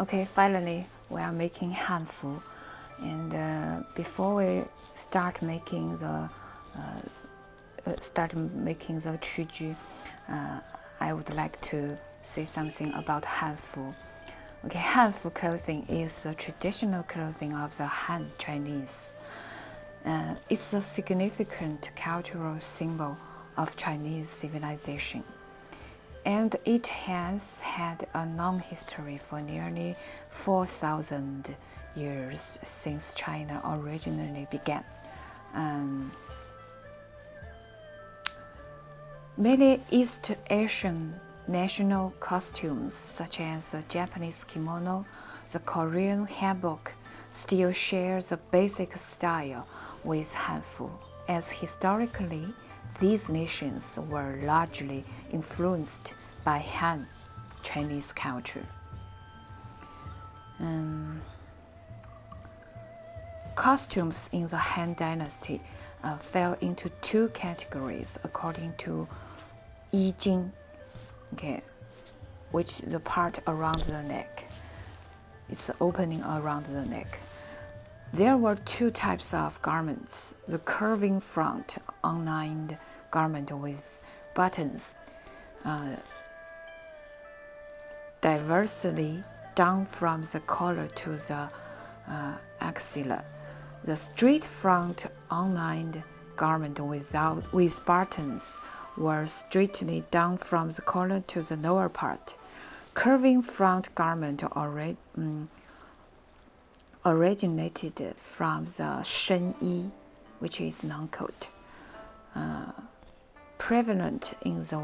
Okay, finally we are making Hanfu, and before we start making the Chūju, I would like to say something about Hanfu. Okay, Hanfu clothing is the traditional clothing of the Han Chinese. It's a significant cultural symbol of Chinese civilization, and it has had a long history for nearly 4,000 years since China originally began. Many East Asian national costumes, such as the Japanese kimono, the Korean hanbok, still share the basic style with Hanfu, as historically these nations were largely influenced by Han Chinese culture. Costumes in the Han Dynasty fell into two categories according to Yi Jing, which is the part around the neck. It's the opening around the neck. There were two types of garments: the curving front unlined garment with buttons diversely down from the collar to the axilla. The straight front unlined garment with buttons were straightly down from the collar to the lower part. Curving front garment originated from the Shen Yi, which is long coat, prevalent in the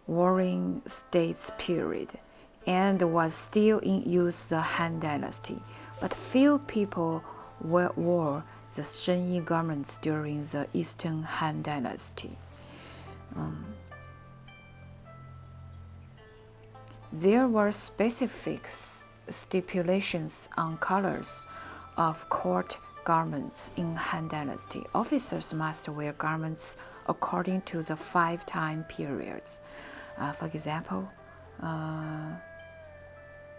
Warring States period, and was still in use the Han Dynasty. But few people wore the Shen Yi garments during the Eastern Han Dynasty. There were specific stipulations on colors of court garments in Han Dynasty. Officers must wear garments according to the 5 time periods. For example,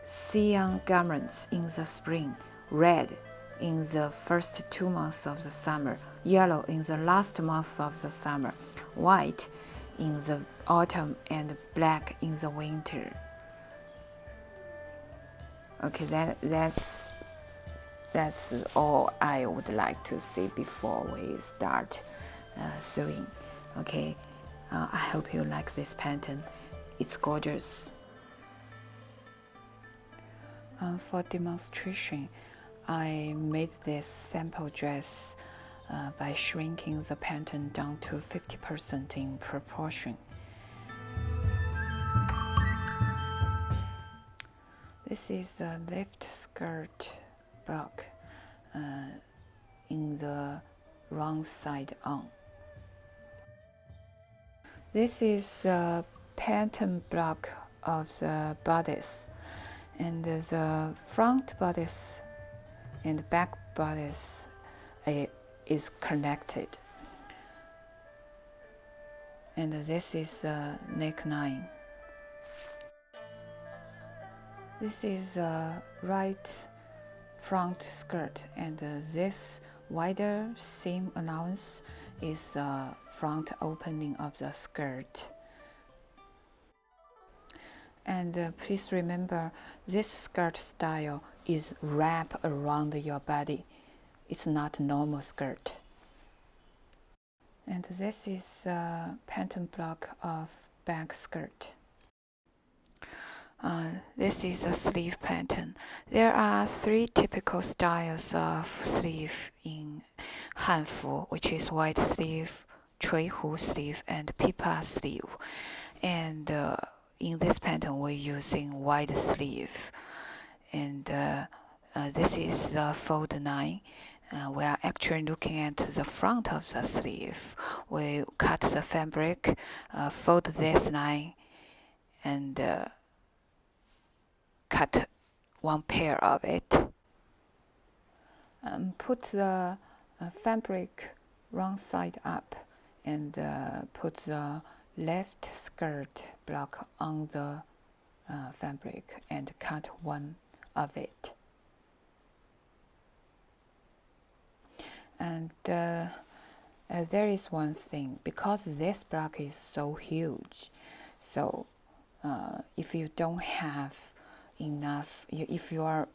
cyan garments in the spring, red in the first 2 months of the summer, yellow in the last month of the summer, white in the autumn, and black in the winter. Okay, that's all I would like to say before we start sewing. Okay, I hope you like this pattern. It's gorgeous. For demonstration, I made this sample dress by shrinking the pattern down to 50% in proportion. This is the left skirt block in the wrong side on. This is the pattern block of the bodice, and the front bodice and back bodice is connected. And this is the neckline. This is the right front skirt, and this wider seam allowance is the front opening of the skirt. And please remember, this skirt style is wrap around your body. It's not a normal skirt. And this is the pattern block of back skirt. This is a sleeve pattern. There are 3 typical styles of sleeve in Hanfu, which is wide sleeve, 垂弧 sleeve, and pipa sleeve. And in this pattern, we're using wide sleeve. And this is the fold 9. We are actually looking at the front of the sleeve. We cut the fabric, fold this line, and cut 1 pair of it. Put the fabric wrong side up, and put the left skirt block on the fabric and cut of it. And there is one thing, because this block is so huge, so if you don't have enough, if your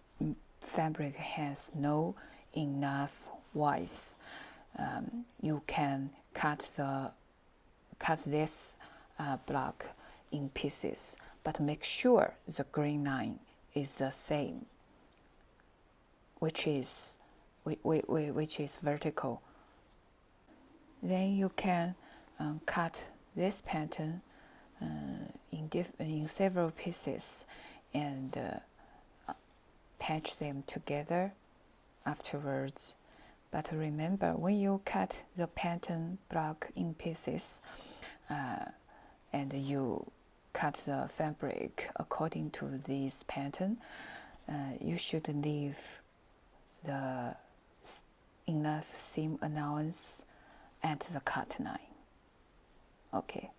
fabric has no enough width, you can cut this block in pieces, but make sure the green line is the same, which is vertical. Then you can cut this pattern in several pieces and patch them together afterwards. But remember, when you cut the pattern block in pieces and you cut the fabric according to this pattern, you should leave the enough seam allowance at the cut line. Okay.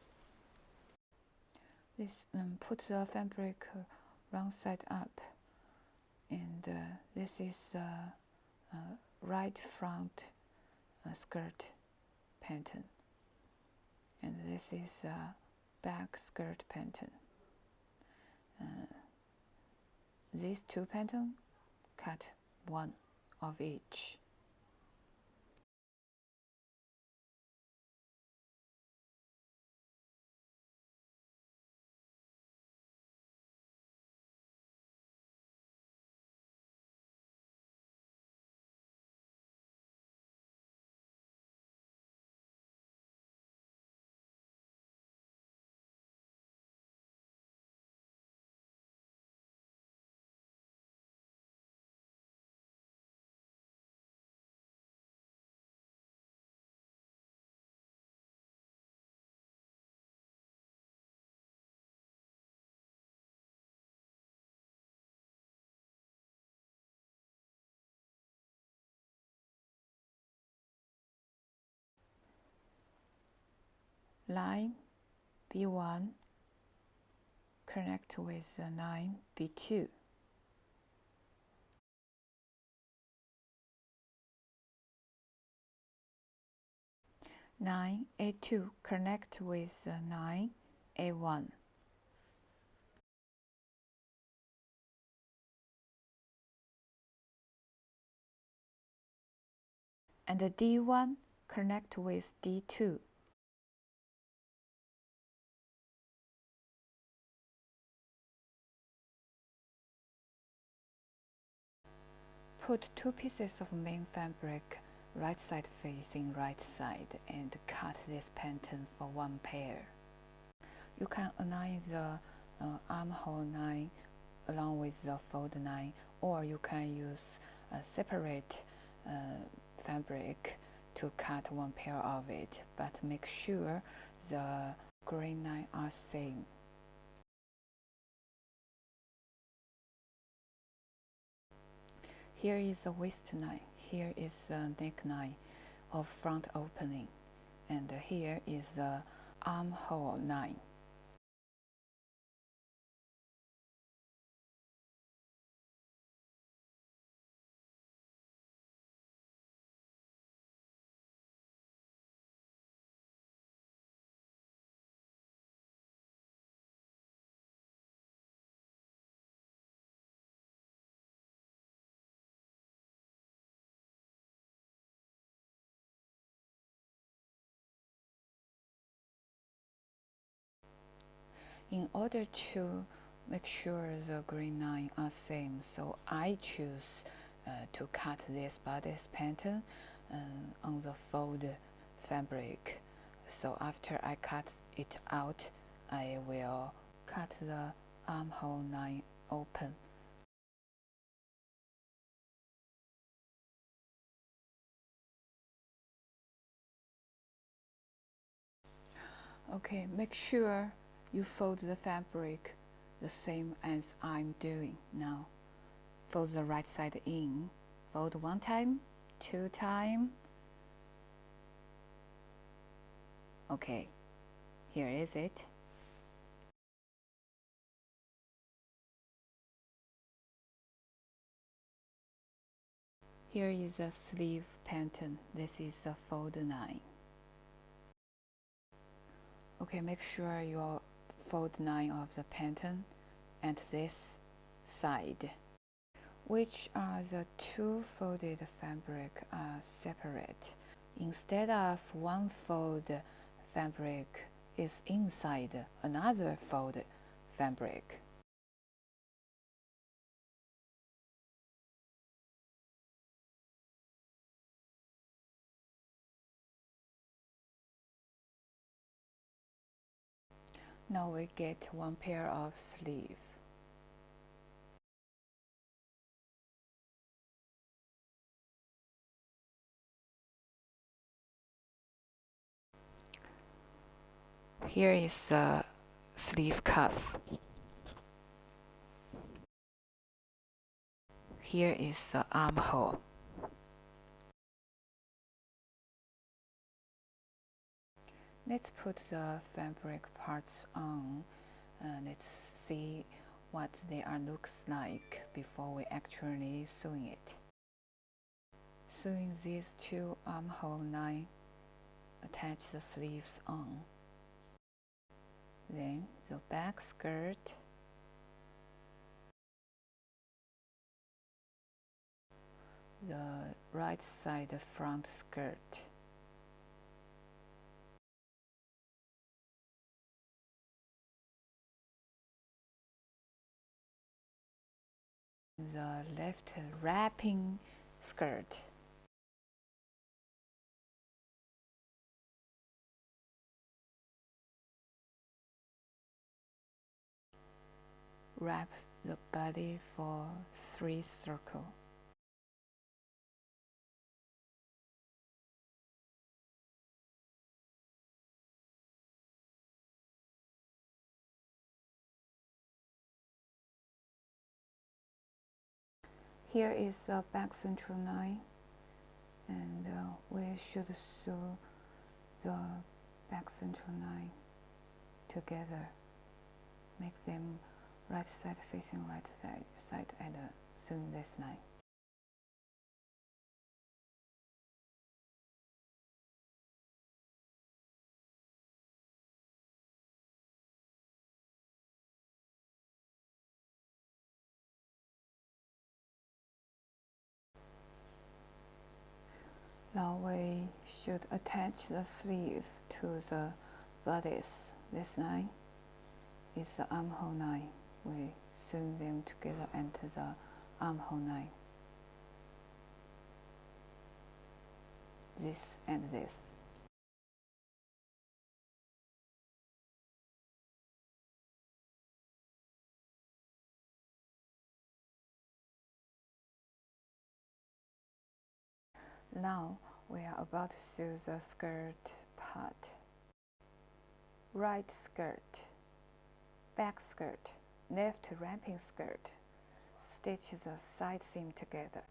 This put the fabric wrong side up, and this is right front skirt pattern, and this is back skirt pattern. These two patterns, cut one of each. Line B1 connect with the line B2. Line A2 connect with the line A1. And the D1 connect with D2. Put two pieces of main fabric right side facing right side and cut this pattern for one pair. You can align the armhole line along with the fold line, or you can use a separate fabric to cut one pair of it, but make sure the grain line are same. Here is the waistline, here is the neckline of front opening, and here is the armhole line. In order to make sure the green line are same, so I choose to cut this bodice pattern on the fold fabric. So after I cut it out, I will cut the armhole line open. Okay, make sure you fold the fabric the same as I'm doing now. Fold the right side in. Fold one time, two time. Okay, here is it. Here is a sleeve pattern. This is a fold 9. Okay, make sure you fold 9 of the pattern at this side. Which are the two folded fabric are separate. Instead of one fold fabric is inside another fold fabric. Now we get one pair of sleeve. Here is the sleeve cuff. Here is the armhole. Let's put the fabric parts on. Let's see what they are looks like before we actually sewing it. Sewing these two armhole lines, attach the sleeves on. Then the back skirt, the right side front skirt. The left wrapping skirt. Wrap the body for 3 circles. Here is the back central line, and we should sew the back central line together. Make them right side facing right side and sewing this line. Now we should attach the sleeve to the bodice. This line is the armhole line. We sew them together at the armhole line. This and this. Now we are about to sew the skirt part. Right skirt, back skirt, left wrapping skirt. Stitch the side seam together.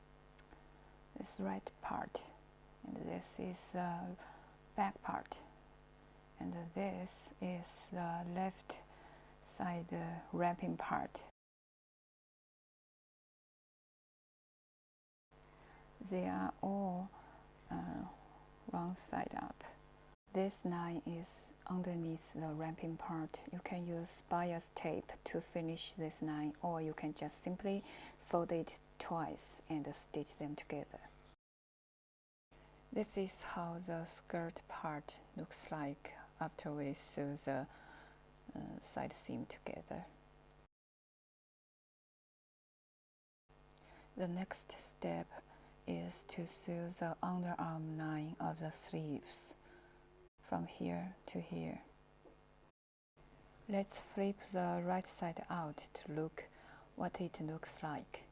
This right part, and this is the back part, and this is the left side wrapping part. They are all wrong side up. This line is underneath the wrapping part. You can use bias tape to finish this line, or you can just simply fold it twice and stitch them together. This is how the skirt part looks like after we sew the side seam together. The next step is to sew the underarm line of the sleeves from here to here. Let's flip the right side out to look what it looks like.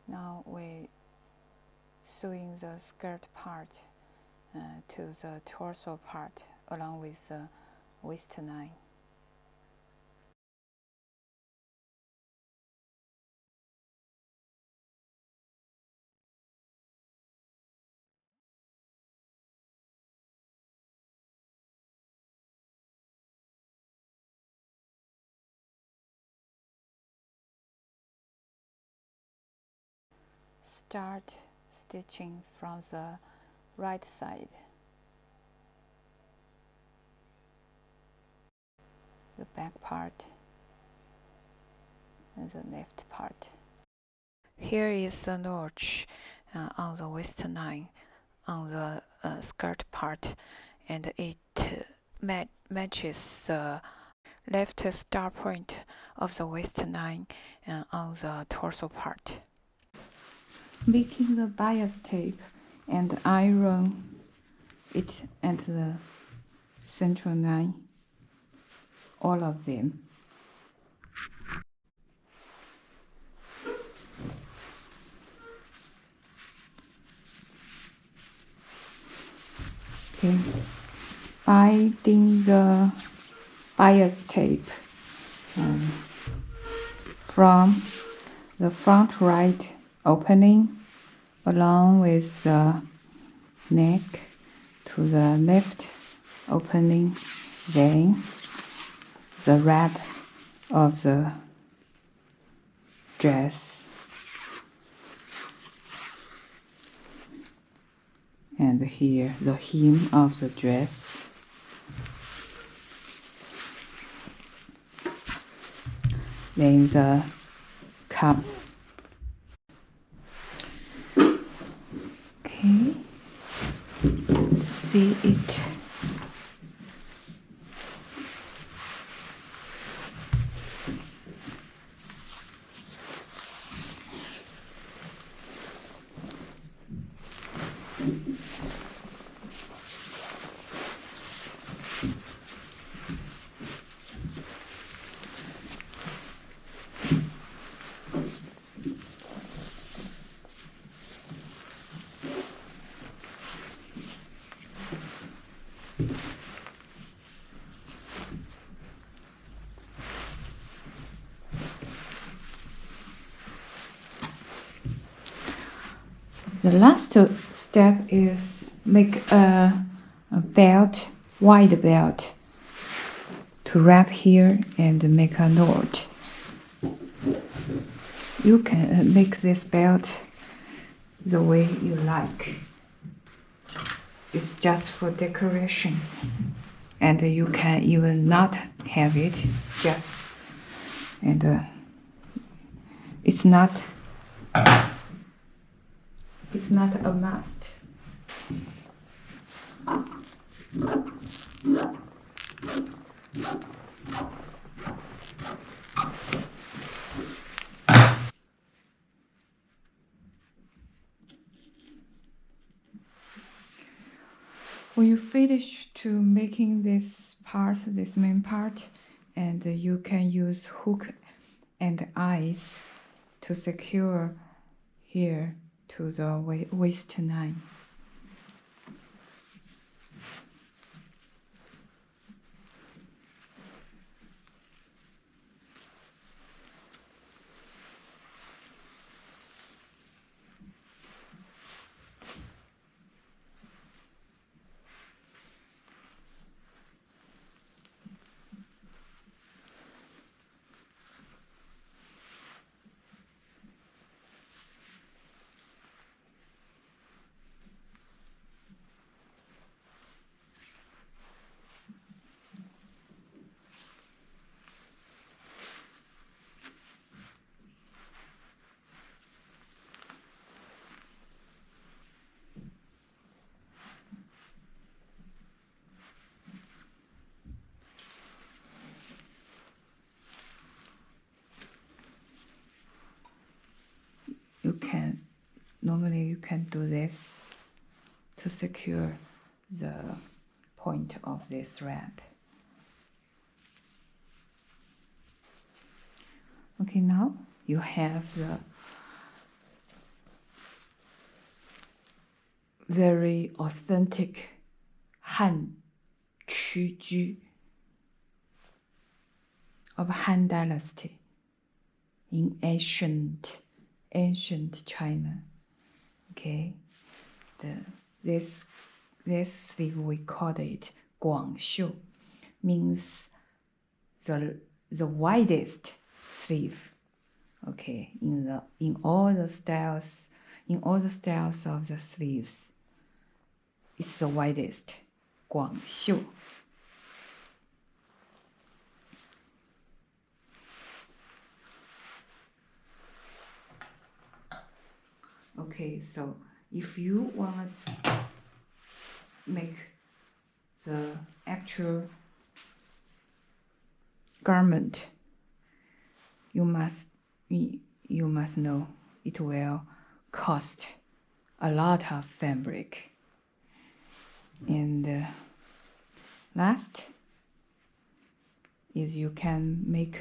Now we sewing the skirt part to the torso part along with the waistline. Start stitching from the right side. The back part and the left part. Here is the notch on the waistline on the skirt part, and it matches the left start point of the waistline on the torso part. Making the bias tape and iron it at the central line, all of them. Okay, binding the bias tape from the front right opening along with the neck to the left opening, then the wrap of the dress, and here the hem of the dress. Then the cuff. Okay, let's see it. The last step is make a belt, wide belt, to wrap here and make a knot. You can make this belt the way you like. It's just for decoration, and you can even not have it, just, and it's not a must. When you finish to making this part, this main part, and you can use hook and eyes to secure here to the waistline. Normally you can do this to secure the point of this wrap. Okay, now you have the very authentic Han of Han Dynasty in ancient China. Okay, this sleeve we called it Guangxiu, means the widest sleeve. Okay, in all the styles, in all the styles of the sleeves, it's the widest, 广袖. Okay, so if you want to make the actual garment, you must know it will cost a lot of fabric. And last is you can make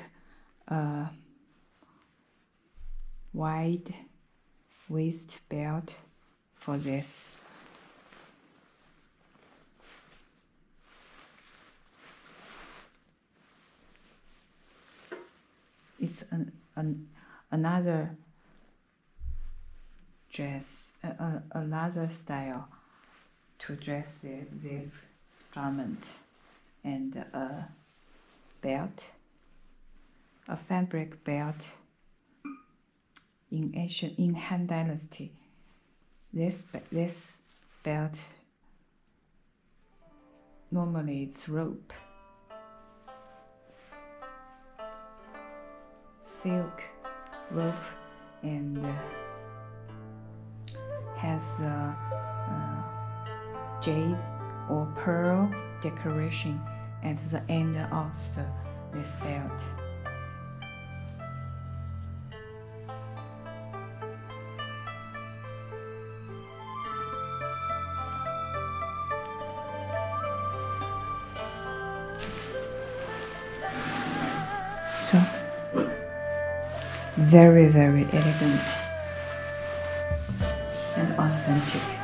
a wide waist belt for this. It's another dress, another style to dress this garment, and a belt, a fabric belt. In Han Dynasty, this belt normally it's rope, silk rope, and has a jade or pearl decoration at the end of this belt. So very, very elegant and authentic.